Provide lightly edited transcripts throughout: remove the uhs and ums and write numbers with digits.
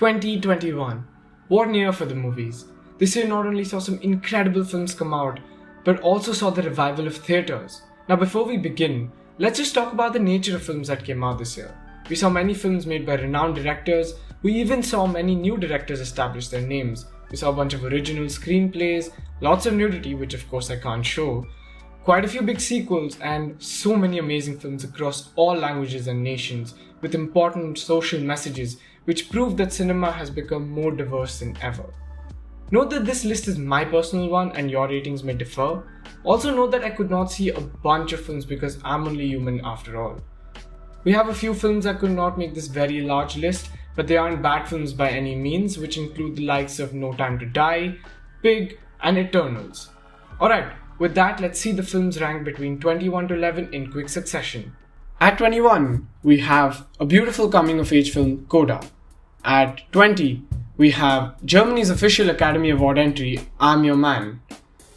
2021. What an year for the movies. This year not only saw some incredible films come out, but also saw the revival of theatres. Now before we begin, let's just talk about the nature of films that came out this year. We saw many films made by renowned directors. We even saw many new directors establish their names. We saw a bunch of original screenplays, lots of nudity, which of course I can't show, quite a few big sequels, and so many amazing films across all languages and nations with important social messages which prove that cinema has become more diverse than ever. Note that this list is my personal one and your ratings may differ. Also note that I could not see a bunch of films because I'm only human after all. We have a few films that could not make this very large list, but they aren't bad films by any means, which include the likes of No Time to Die, Pig, and Eternals. Alright, with that, let's see the films ranked between 21 to 11 in quick succession. At 21, we have a beautiful coming-of-age film, Coda. At 20, we have Germany's official Academy Award entry, I'm Your Man.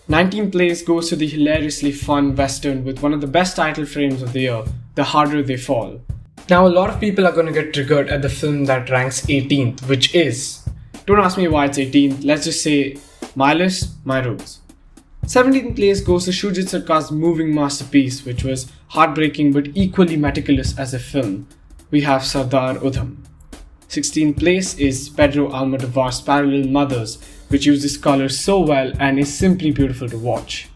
19th place goes to the hilariously fun western with one of the best title frames of the year, The Harder They Fall. Now, a lot of people are going to get triggered at the film that ranks 18th, which is... Don't ask me why it's 18th, let's just say, My List, My Rules. 17th place goes to Shoojit Sircar's moving masterpiece, which was heartbreaking but equally meticulous as a film. We have Sardar Udham. 16th place is Pedro Almodovar's Parallel Mothers, which uses colors so well and is simply beautiful to watch.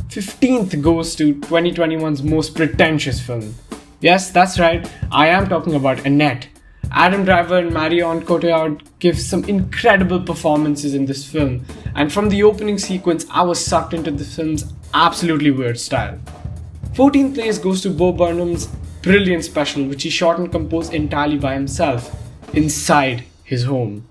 15th goes to 2021's most pretentious film. Yes, that's right, I am talking about Annette. Adam Driver and Marion Cotillard give some incredible performances in this film, and from the opening sequence, I was sucked into the film's absolutely weird style. 14th place goes to Bo Burnham's brilliant special, which he shot and composed entirely by himself, inside his home.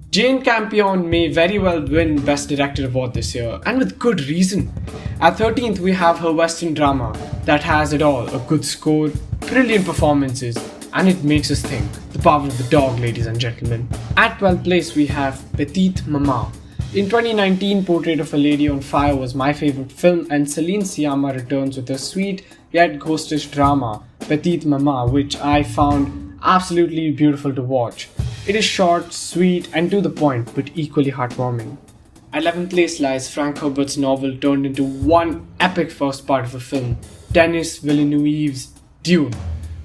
Jane Campion may very well win Best Director award this year, and with good reason. At 13th, we have her Western drama that has it all: a good score, brilliant performances, and it makes us think. The Power of the Dog, ladies and gentlemen. At 12th place, we have Petite Maman. In 2019, Portrait of a Lady on Fire was my favorite film, and Celine Sciamma returns with a sweet yet ghostish drama, Petite Maman, which I found absolutely beautiful to watch. It is short, sweet, and to the point, but equally heartwarming. At 11th place lies Frank Herbert's novel turned into one epic first part of a film, Denis Villeneuve's Dune,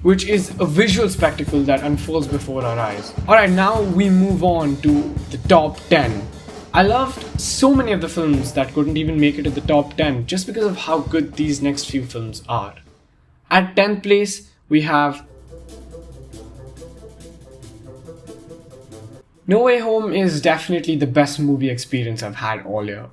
which is a visual spectacle that unfolds before our eyes. Alright, now we move on to the top 10. I loved so many of the films that couldn't even make it to the top 10 just because of how good these next few films are. At 10th place, we have No Way Home is definitely the best movie experience I've had all year.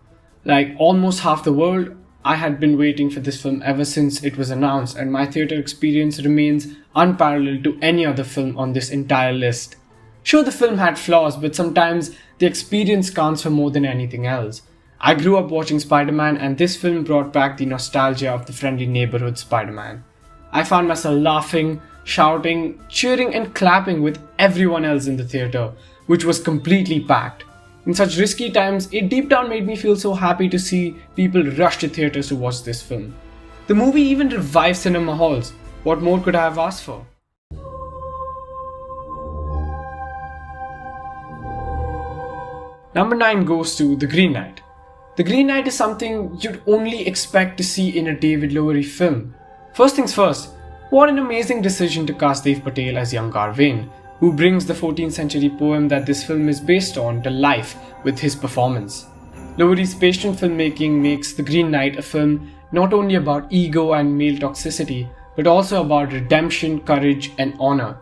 Like almost half the world, I had been waiting for this film ever since it was announced, and my theatre experience remains unparalleled to any other film on this entire list. Sure, the film had flaws, but sometimes the experience counts for more than anything else. I grew up watching Spider-Man, and this film brought back the nostalgia of the friendly neighborhood Spider-Man. I found myself laughing, shouting, cheering and clapping with everyone else in the theatre, which was completely packed. In such risky times, it deep down made me feel so happy to see people rush to theatres to watch this film. The movie even revived cinema halls. What more could I have asked for? Number 9 goes to The Green Knight. The Green Knight is something you'd only expect to see in a David Lowery film. First things first, what an amazing decision to cast Dev Patel as young Garvain, who brings the 14th century poem that this film is based on to life with his performance. Lowery's patient filmmaking makes The Green Knight a film not only about ego and male toxicity, but also about redemption, courage, and honor.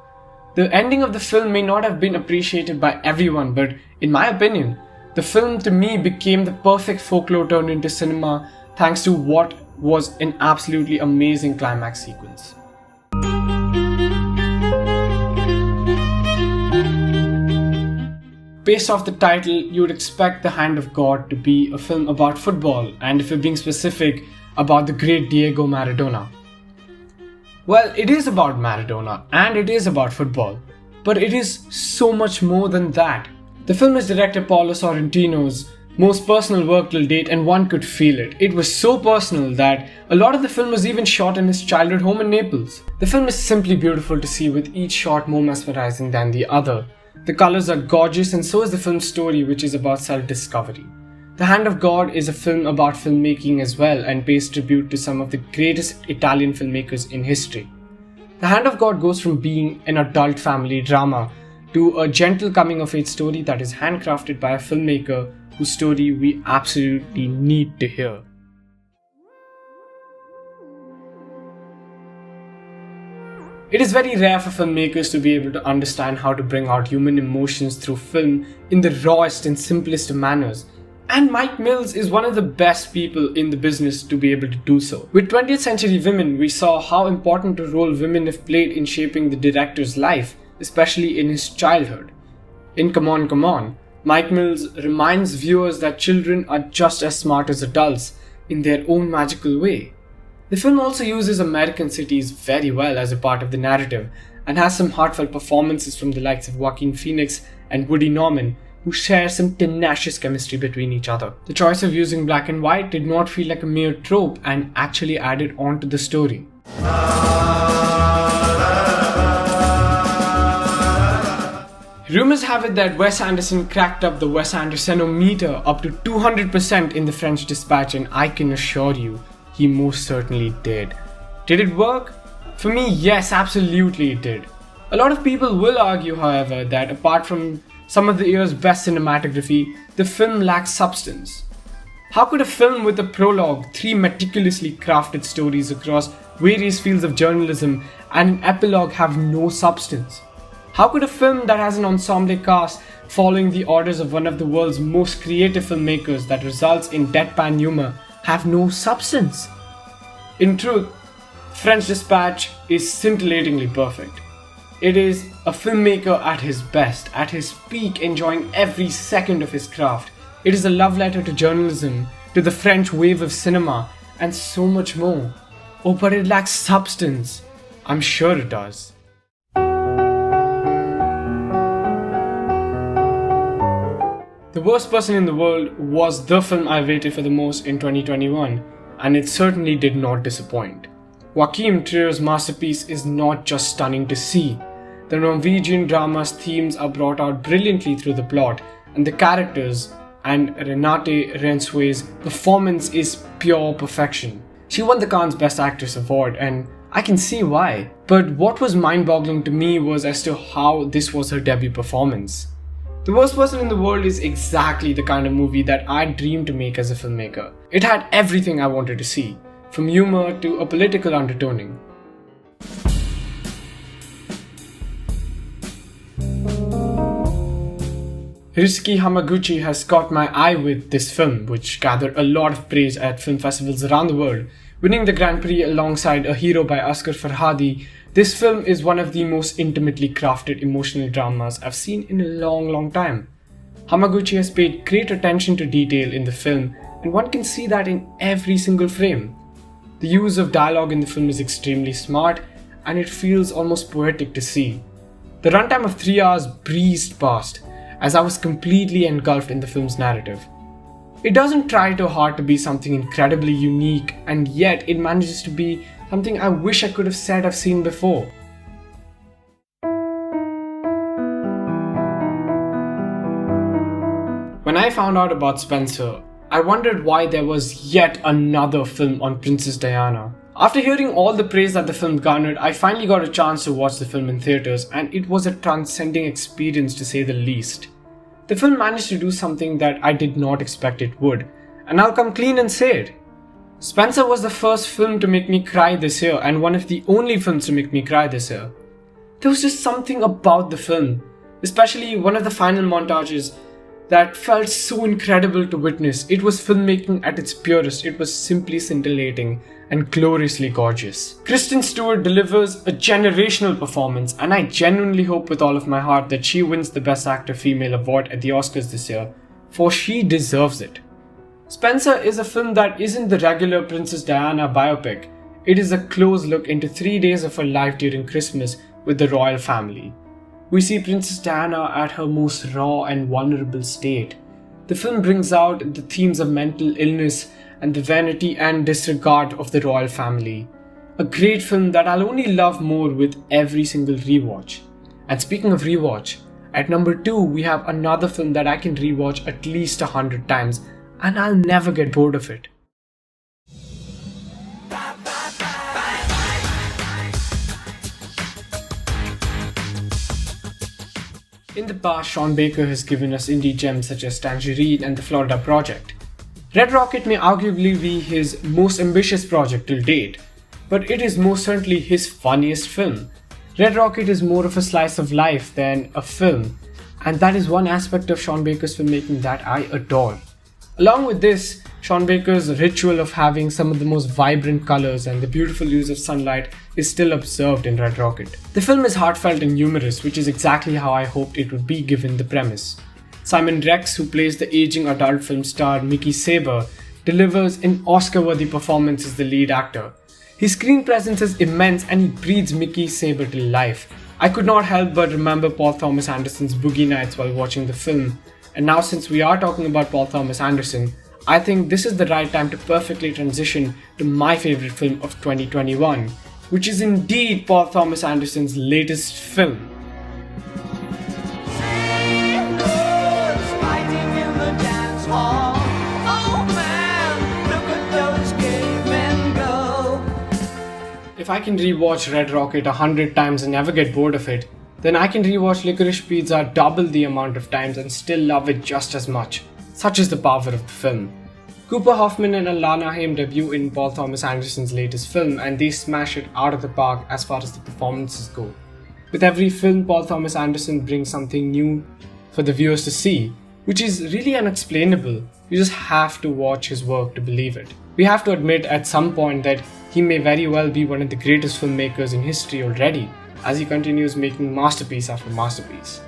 The ending of the film may not have been appreciated by everyone, but in my opinion, the film to me became the perfect folklore turned into cinema thanks to what was an absolutely amazing climax sequence. Based off the title, you would expect The Hand of God to be a film about football, and if you're being specific, about the great Diego Maradona. Well, it is about Maradona, and it is about football, but it is so much more than that. The film is director Paulo Sorrentino's most personal work till date, and one could feel it. It was so personal that a lot of the film was even shot in his childhood home in Naples. The film is simply beautiful to see, with each shot more mesmerizing than the other. The colors are gorgeous, and so is the film's story, which is about self-discovery. The Hand of God is a film about filmmaking as well and pays tribute to some of the greatest Italian filmmakers in history. The Hand of God goes from being an adult family drama to a gentle coming-of-age story that is handcrafted by a filmmaker whose story we absolutely need to hear. It is very rare for filmmakers to be able to understand how to bring out human emotions through film in the rawest and simplest of manners. And Mike Mills is one of the best people in the business to be able to do so. With 20th Century Women, we saw how important a role women have played in shaping the director's life, especially in his childhood. In Come On, Come On, Mike Mills reminds viewers that children are just as smart as adults in their own magical way. The film also uses American cities very well as a part of the narrative and has some heartfelt performances from the likes of Joaquin Phoenix and Woody Norman, who share some tenacious chemistry between each other. The choice of using black and white did not feel like a mere trope and actually added on to the story. Rumors have it that Wes Anderson cracked up the Wes Andersonometer up to 200% in the French Dispatch, and I can assure you, he most certainly did. Did it work? For me, yes, absolutely it did. A lot of people will argue, however, that apart from some of the year's best cinematography, the film lacks substance. How could a film with a prologue, 3 meticulously crafted stories across various fields of journalism, and an epilogue have no substance? How could a film that has an ensemble cast following the orders of one of the world's most creative filmmakers that results in deadpan humor have no substance? In truth, French Dispatch is scintillatingly perfect. It is a filmmaker at his best, at his peak, enjoying every second of his craft. It is a love letter to journalism, to the French wave of cinema, and so much more. Oh, but it lacks substance. I'm sure it does. The Worst Person in the World was the film I waited for the most in 2021, and it certainly did not disappoint. Joachim Trier's masterpiece is not just stunning to see. The Norwegian drama's themes are brought out brilliantly through the plot, and the characters and Renate Reinswe's performance is pure perfection. She won the Cannes Best Actress award, and I can see why. But what was mind-boggling to me was as to how this was her debut performance. The Worst Person in the World is exactly the kind of movie that I dreamed to make as a filmmaker. It had everything I wanted to see, from humor to a political undertoning. Ryusuke Hamaguchi has caught my eye with this film, which gathered a lot of praise at film festivals around the world. Winning the Grand Prix alongside A Hero by Asghar Farhadi, this film is one of the most intimately crafted emotional dramas I've seen in a long time. Hamaguchi has paid great attention to detail in the film, and one can see that in every single frame. The use of dialogue in the film is extremely smart, and it feels almost poetic to see. The runtime of 3 hours breezed past, as I was completely engulfed in the film's narrative. It doesn't try too hard to be something incredibly unique, and yet it manages to be something I wish I could have said I've seen before. When I found out about Spencer, I wondered why there was yet another film on Princess Diana. After hearing all the praise that the film garnered, I finally got a chance to watch the film in theatres, and it was a transcending experience to say the least. The film managed to do something that I did not expect it would, and I'll come clean and say it. Spencer was the first film to make me cry this year, and one of the only films to make me cry this year. There was just something about the film, especially one of the final montages, that felt so incredible to witness. It was filmmaking at its purest. It was simply scintillating and gloriously gorgeous. Kristen Stewart delivers a generational performance, and I genuinely hope with all of my heart that she wins the Best Actor Female award at the Oscars this year, for she deserves it. Spencer is a film that isn't the regular Princess Diana biopic. It is a close look into 3 days of her life during Christmas with the royal family. We see Princess Diana at her most raw and vulnerable state. The film brings out the themes of mental illness and the vanity and disregard of the royal family. A great film that I'll only love more with every single rewatch. And speaking of rewatch, At number 2, we have another film that I can rewatch at least 100 times and I'll never get bored of it. In the past, Sean Baker has given us indie gems such as Tangerine and The Florida Project. Red Rocket may arguably be his most ambitious project till date, but it is most certainly his funniest film. Red Rocket is more of a slice of life than a film, and that is one aspect of Sean Baker's filmmaking that I adore. Along with this, Sean Baker's ritual of having some of the most vibrant colors and the beautiful use of sunlight is still observed in Red Rocket. The film is heartfelt and humorous, which is exactly how I hoped it would be given the premise. Simon Rex, who plays the aging adult film star Mickey Saber, delivers an Oscar-worthy performance as the lead actor. His screen presence is immense and he breathes Mickey Saber to life. I could not help but remember Paul Thomas Anderson's Boogie Nights while watching the film. And now, since we are talking about Paul Thomas Anderson, I think this is the right time to perfectly transition to my favorite film of 2021, which is indeed Paul Thomas Anderson's latest film. If I can rewatch Red Rocket 100 times and never get bored of it, then I can rewatch Licorice Pizza double the amount of times and still love it just as much. Such is the power of the film. Cooper Hoffman and Alana Haim debut in Paul Thomas Anderson's latest film, and they smash it out of the park as far as the performances go. With every film, Paul Thomas Anderson brings something new for the viewers to see, which is really unexplainable. You just have to watch his work to believe it. We have to admit at some point that he may very well be one of the greatest filmmakers in history already, as he continues making masterpiece after masterpiece.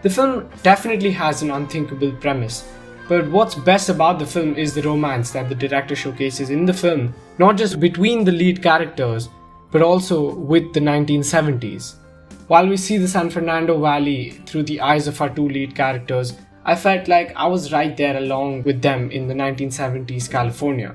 The film definitely has an unthinkable premise, but what's best about the film is the romance that the director showcases in the film, not just between the lead characters, but also with the 1970s. While we see the San Fernando Valley through the eyes of our two lead characters, I felt like I was right there along with them in the 1970s California.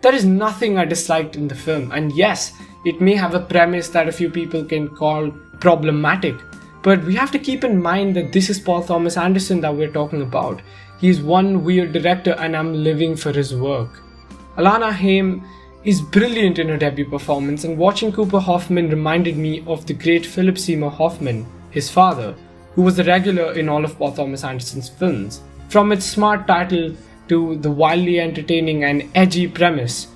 There is nothing I disliked in the film, and yes, it may have a premise that a few people can call problematic, but we have to keep in mind that this is Paul Thomas Anderson that we're talking about. He's one weird director and I'm living for his work. Alana Haim is brilliant in her debut performance, and watching Cooper Hoffman reminded me of the great Philip Seymour Hoffman, his father, who was a regular in all of Paul Thomas Anderson's films. From its smart title to the wildly entertaining and edgy premise,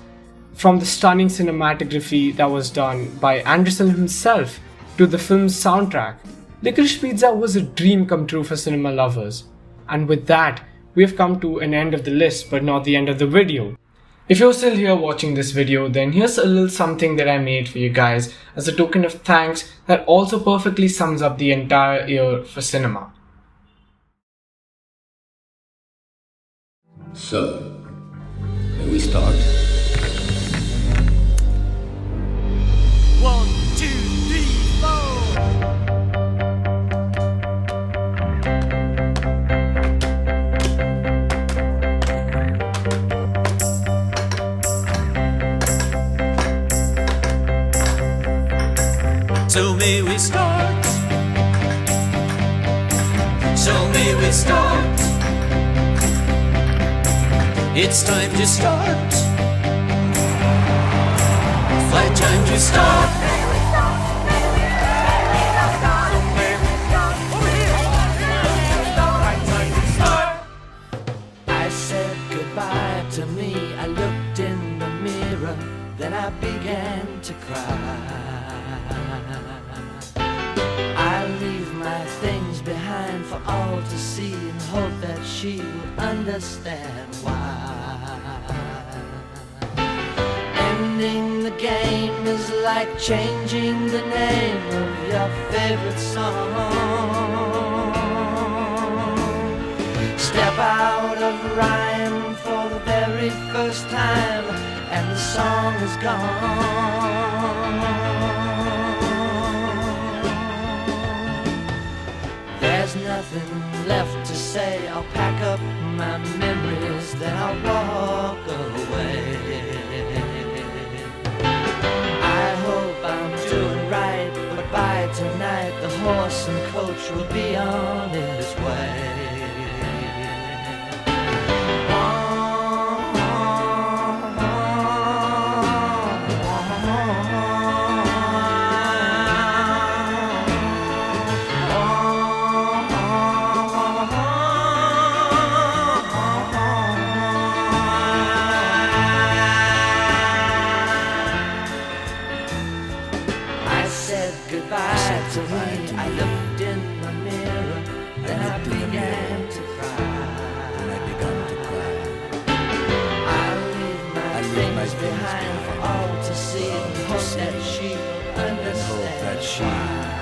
from the stunning cinematography that was done by Anderson himself to the film's soundtrack, Licorice Pizza was a dream come true for cinema lovers. And with that, we have come to an end of the list, but not the end of the video. If you're still here watching this video, then here's a little something that I made for you guys as a token of thanks that also perfectly sums up the entire year for cinema. So, may we start? 1, 2, 3, 4. So may we start. So may we start. It's time to start. Flight time to start. I said goodbye to me. I looked in the mirror, then I began to cry. I leave my things behind for all to see and hope that she will understand why. Ending the game is like changing the name of your favorite song. Step out of rhyme for the very first time and the song is gone. There's nothing left to say. I'll pack up my memories, then I'll walk away. I hope I'm doing right, but by tonight the horse and coach will be on things behind for all to see and hope that she will understand.